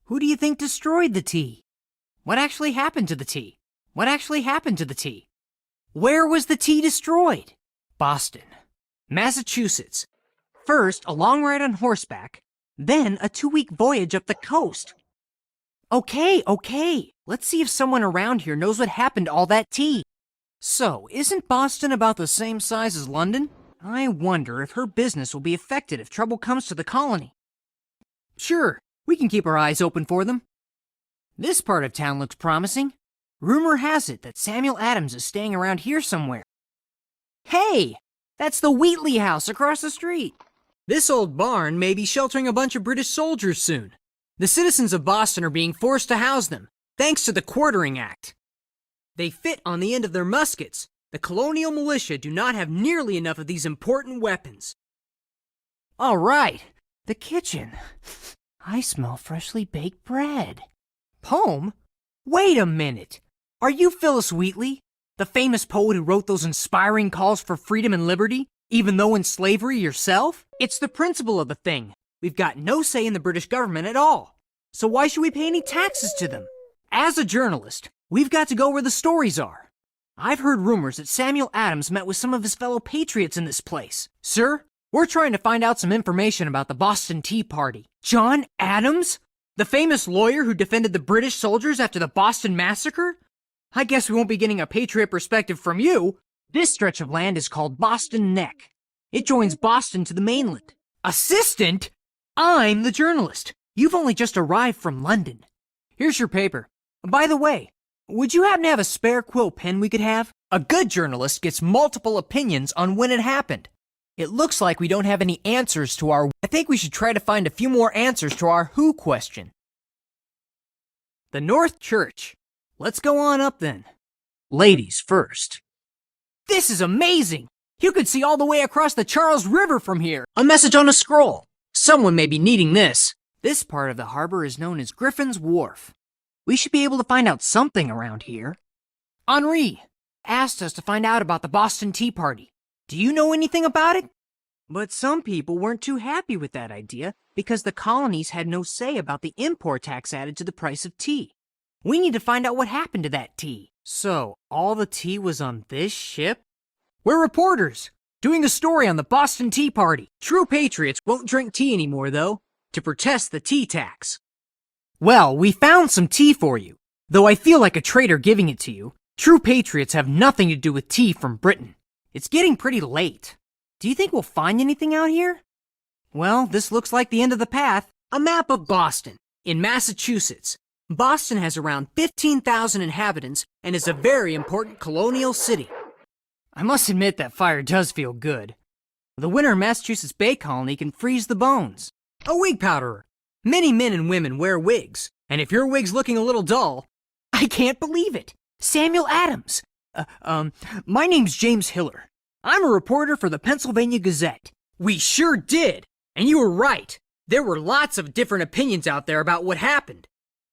Who do you think destroyed the tea? What actually happened to the tea? What actually happened to the tea? Where was the tea destroyed? Boston, Massachusetts. First, a long ride on horseback, then a 2-week voyage up the coast. Okay. Let's see if someone around here knows what happened to all that tea. So, isn't Boston about the same size as London? I wonder if her business will be affected if trouble comes to the colony. Sure, we can keep our eyes open for them. This part of town looks promising. Rumor has it that Samuel Adams is staying around here somewhere. Hey! That's the Wheatley house across the street. This old barn may be sheltering a bunch of British soldiers soon. The citizens of Boston are being forced to house them, thanks to the Quartering Act. They fit on the end of their muskets. The colonial militia do not have nearly enough of these important weapons. All right, the kitchen. I smell freshly baked bread. Poem? Wait a minute. Are you Phyllis Wheatley, the famous poet who wrote those inspiring calls for freedom and liberty, even though in slavery yourself? It's the principle of the thing. We've got no say in the British government at all. So why should we pay any taxes to them? As a journalist, we've got to go where the stories are. I've heard rumors that Samuel Adams met with some of his fellow patriots in this place. Sir, we're trying to find out some information about the Boston Tea Party. John Adams? The famous lawyer who defended the British soldiers after the Boston Massacre? I guess we won't be getting a patriot perspective from you. This stretch of land is called Boston Neck. It joins Boston to the mainland. Assistant? I'm the journalist. You've only just arrived from London. Here's your paper. By the way, would you happen to have a spare quill pen we could have? A good journalist gets multiple opinions on when it happened. It looks like we don't have any answers to our... I think we should try to find a few more answers to our who question. The North Church. Let's go on up then. Ladies first. This is amazing! You could see all the way across the Charles River from here. A message on a scroll. Someone may be needing this. This part of the harbor is known as Griffin's Wharf. We should be able to find out something around here. Henri asked us to find out about the Boston Tea Party. Do you know anything about it? But some people weren't too happy with that idea because the colonies had no say about the import tax added to the price of tea. We need to find out what happened to that tea. So, all the tea was on this ship? We're reporters, doing a story on the Boston Tea Party. True patriots won't drink tea anymore, though, to protest the tea tax. Well, we found some tea for you. Though I feel like a traitor giving it to you, true patriots have nothing to do with tea from Britain. It's getting pretty late. Do you think we'll find anything out here? Well, this looks like the end of the path. A map of Boston, in Massachusetts. Boston has around 15,000 inhabitants and is a very important colonial city. I must admit that fire does feel good. The winter in Massachusetts Bay Colony can freeze the bones. A wig powderer. Many men and women wear wigs, and if your wig's looking a little dull, I can't believe it. Samuel Adams. My name's James Hiller. I'm a reporter for the Pennsylvania Gazette. We sure did, and you were right. There were lots of different opinions out there about what happened.